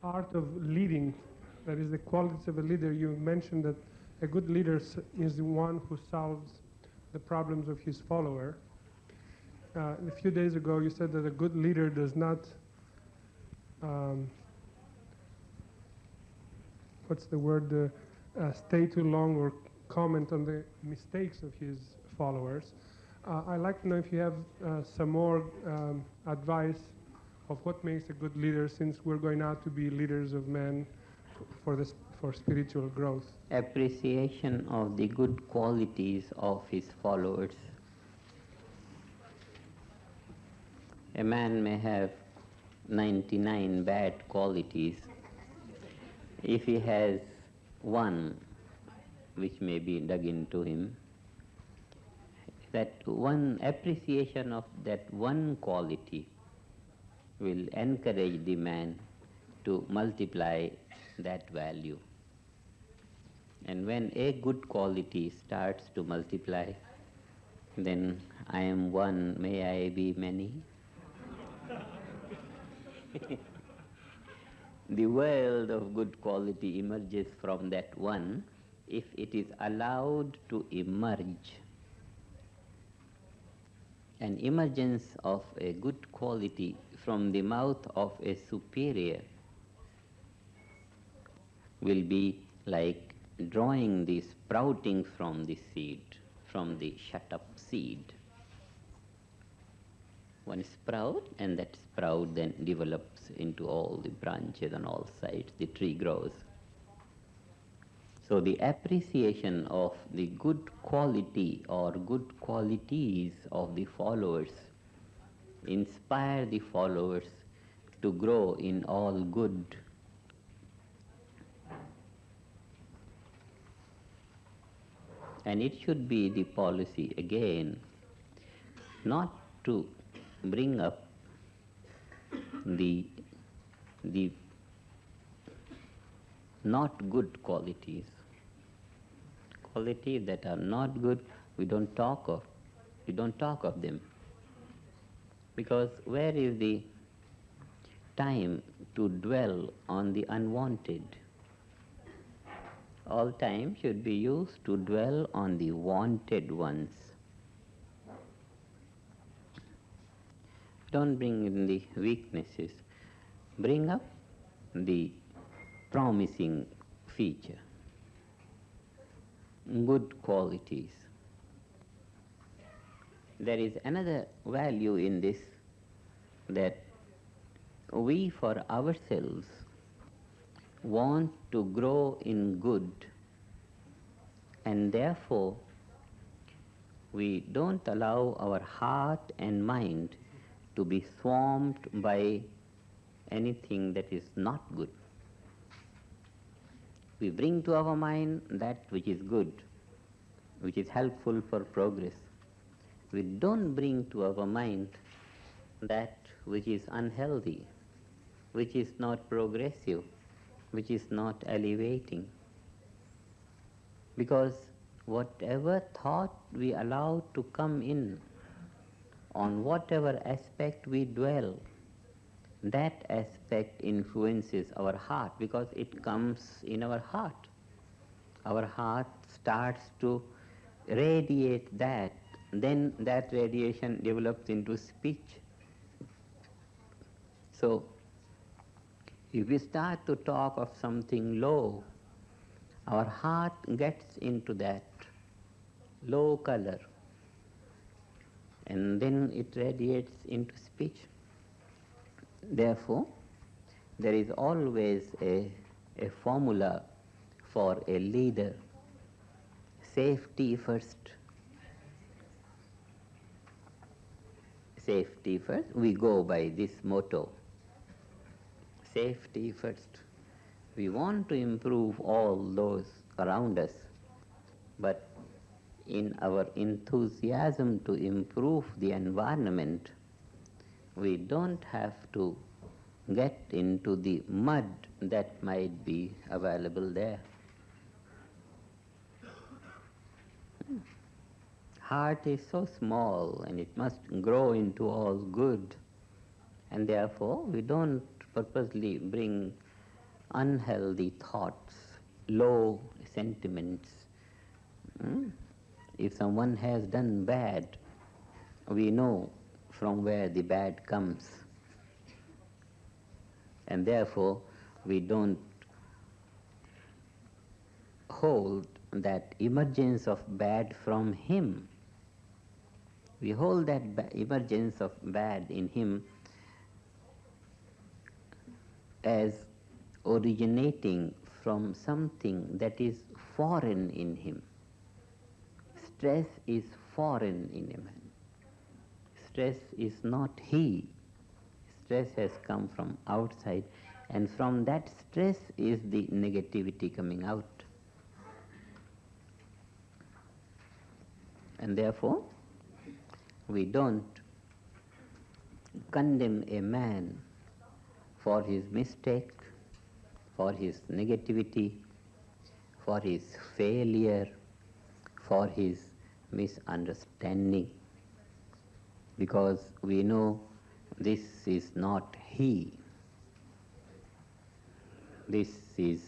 art of leading, that is the qualities of a leader, you mentioned that a good leader is the one who solves the problems of his follower. A few days ago you said that a good leader does not, um, what's the word, stay too long or comment on the mistakes of his followers. I'd like to know if you have some more advice of what makes a good leader, since we're going out to be leaders of men for spiritual growth. Appreciation of the good qualities of his followers. A man may have 99 bad qualities. If he has one which may be dug into him, that one appreciation of that one quality will encourage the man to multiply that value. And when a good quality starts to multiply, then I am one, may I be many. The world of good quality emerges from that one if it is allowed to emerge. An emergence of a good quality from the mouth of a superior will be like drawing the sprouting from the seed, from the shut-up seed. One sprout, and that sprout then develops into all the branches on all sides. The tree grows. So the appreciation of the good quality or good qualities of the followers inspire the followers to grow in all good. And it should be the policy again not to bring up the not good qualities. Qualities that are not good, we don't talk of. We don't talk of them. Because where is the time to dwell on the unwanted? All time should be used to dwell on the wanted ones. Don't bring in the weaknesses. Bring up the promising feature, good qualities. There is another value in this, that we for ourselves want to grow in good, and therefore we don't allow our heart and mind to be swarmed by anything that is not good. We bring to our mind that which is good, which is helpful for progress. We don't bring to our mind that which is unhealthy, which is not progressive, which is not elevating. Because whatever thought we allow to come in, on whatever aspect we dwell, that aspect influences our heart, because it comes in our heart. Our heart starts to radiate that, then that radiation develops into speech. So, if we start to talk of something low, our heart gets into that low color, and then it radiates into speech. Therefore, there is always a formula for a leader: safety first. Safety first. We go by this motto: safety first. We want to improve all those around us, but in our enthusiasm to improve the environment, we don't have to get into the mud that might be available there. Heart is so small and it must grow into all good, and therefore we don't purposely bring unhealthy thoughts, low sentiments. If someone has done bad, we know from where the bad comes, and therefore we don't hold that emergence of bad from him. We hold that emergence of bad in him as originating from something that is foreign in him. Stress is foreign in a man. Stress is not he. Stress has come from outside, and from that stress is the negativity coming out. And therefore, we don't condemn a man for his mistake, for his negativity, for his failure, for his misunderstanding, because we know this is not he. This is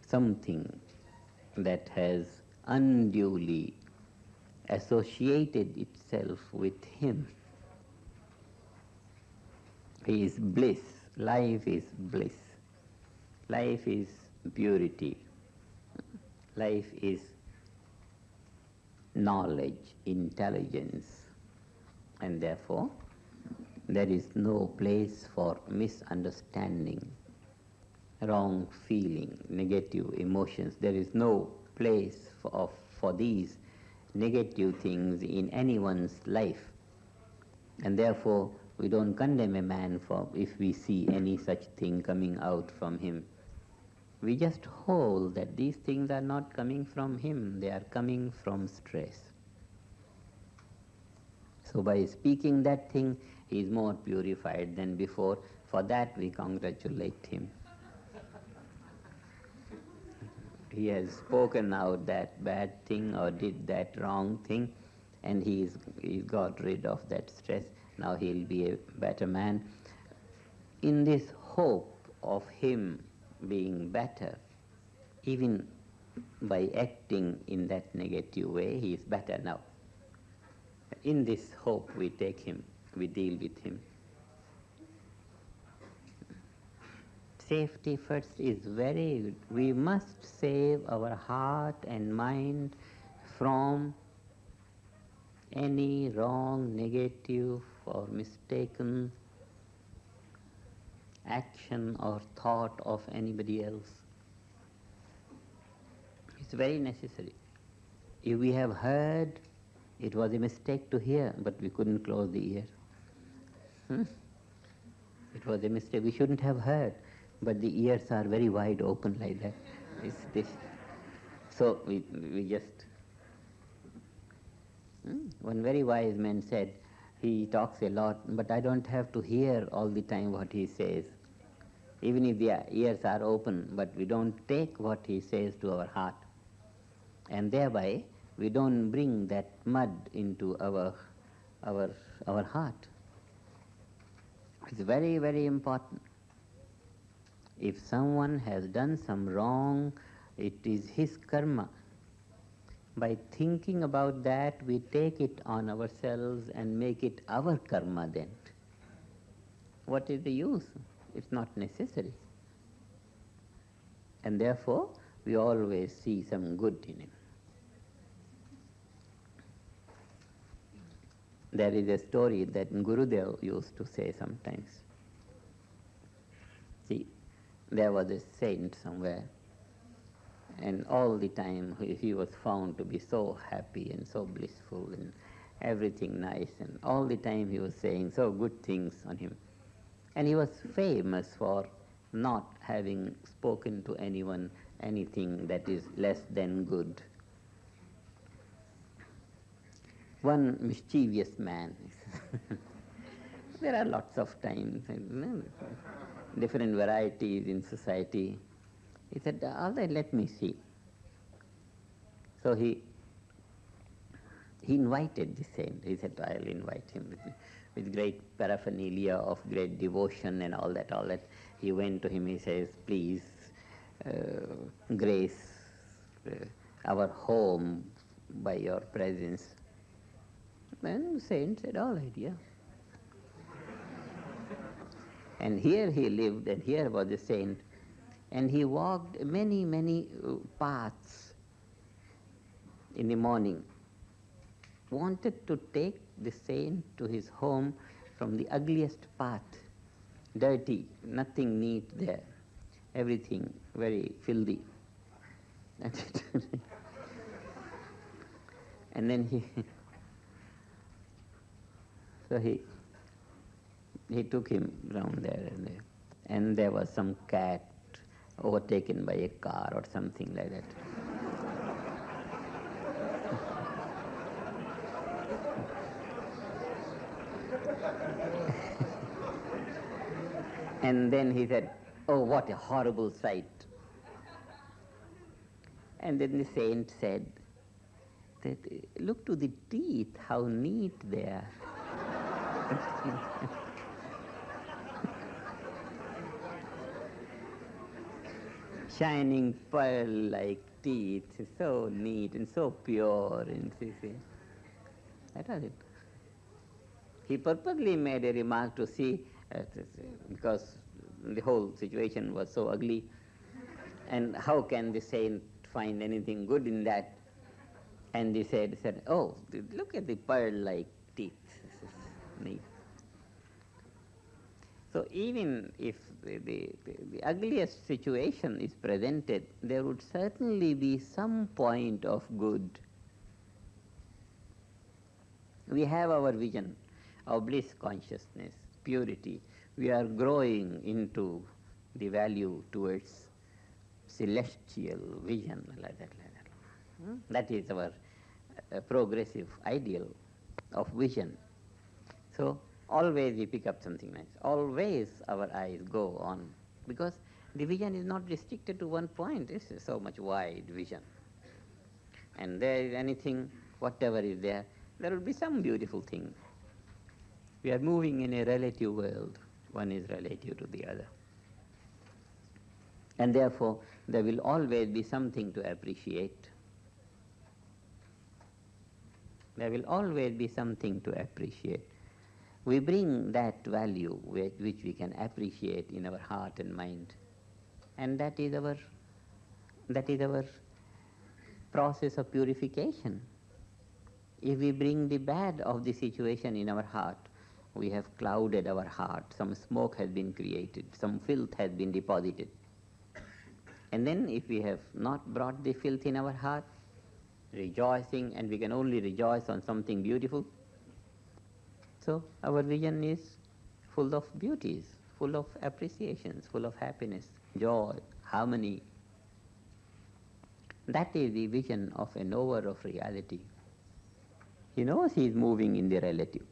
something that has unduly associated itself with him. He is bliss. Life is bliss. Life is purity. Life is knowledge, intelligence, and therefore there is no place for misunderstanding, wrong feeling, negative emotions. There is no place for these negative things in anyone's life, and therefore we don't condemn a man for if we see any such thing coming out from him. We just hold that these things are not coming from him, they are coming from stress. So by speaking that thing, he is more purified than before. For that we congratulate him. He has spoken out that bad thing or did that wrong thing, and he got rid of that stress. Now he'll be a better man. In this hope of him being better, even by acting in that negative way, he is better now. In this hope we take him, we deal with him. Safety first is very, we must save our heart and mind from any wrong, negative or mistaken action or thought of anybody else. It's very necessary. If we have heard, it was a mistake to hear, but we couldn't close the ear. It was a mistake. We shouldn't have heard, but the ears are very wide open like that. It's this. So we just... One very wise man said, he talks a lot, but I don't have to hear all the time what he says. Even if the ears are open, but we don't take what he says to our heart. And thereby, we don't bring that mud into our heart. It's very, very important. If someone has done some wrong, it is his karma. By thinking about that, we take it on ourselves and make it our karma then. What is the use? It's not necessary. And therefore, we always see some good in him. There is a story that Gurudev used to say sometimes. See, there was a saint somewhere, and all the time he was found to be so happy and so blissful and everything nice, and all the time he was saying so good things on him. And he was famous for not having spoken to anyone anything that is less than good. One mischievous man, there are lots of times, different varieties in society. He said, all right, let me see. So he invited the saint. He said, I'll invite him with me. with great paraphernalia of great devotion and all that. He went to him, he says, please grace our home by your presence. And the saint said, all right, yeah. And here he lived, and here was the saint, and he walked many paths in the morning, wanted to take the saint to his home from the ugliest path, dirty, nothing neat there, everything very filthy. And then he took him round there, and there was some cat overtaken by a car or something like that. And then he said, oh, what a horrible sight. And then the saint said that, look to the teeth, how neat they are. Shining pearl-like teeth, so neat and so pure. And that was it. He purposely made a remark to see, because the whole situation was so ugly, and how can the saint find anything good in that? And he said, oh, look at the pearl-like teeth. Neat. So even if the ugliest situation is presented, there would certainly be some point of good. We have our vision of bliss consciousness, purity. We are growing into the value towards celestial vision, like that. That is our progressive ideal of vision. So always we pick up something nice. Always our eyes go on, because the vision is not restricted to one point. It's so much wide vision. And there is anything, whatever is there, there will be some beautiful thing. We are moving in a relative world. One is relative to the other. And therefore, there will always be something to appreciate. There will always be something to appreciate. We bring that value which we can appreciate in our heart and mind. And that is our process of purification. If we bring the bad of the situation in our heart, we have clouded our heart. Some smoke has been created, some filth has been deposited. And then if we have not brought the filth in our heart, rejoicing, and we can only rejoice on something beautiful, so our vision is full of beauties, full of appreciations, full of happiness, joy, harmony. That is the vision of a knower of reality. He knows he is moving in the relative.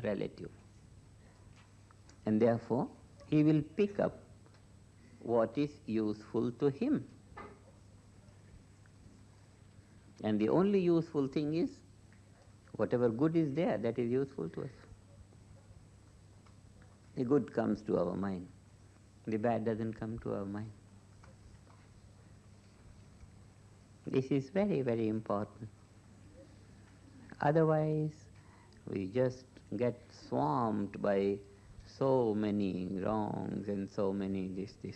Relative. And therefore, he will pick up what is useful to him. And the only useful thing is whatever good is there, that is useful to us. The good comes to our mind. The bad doesn't come to our mind. This is very, very important. Otherwise, we just get swamped by so many wrongs and so many this.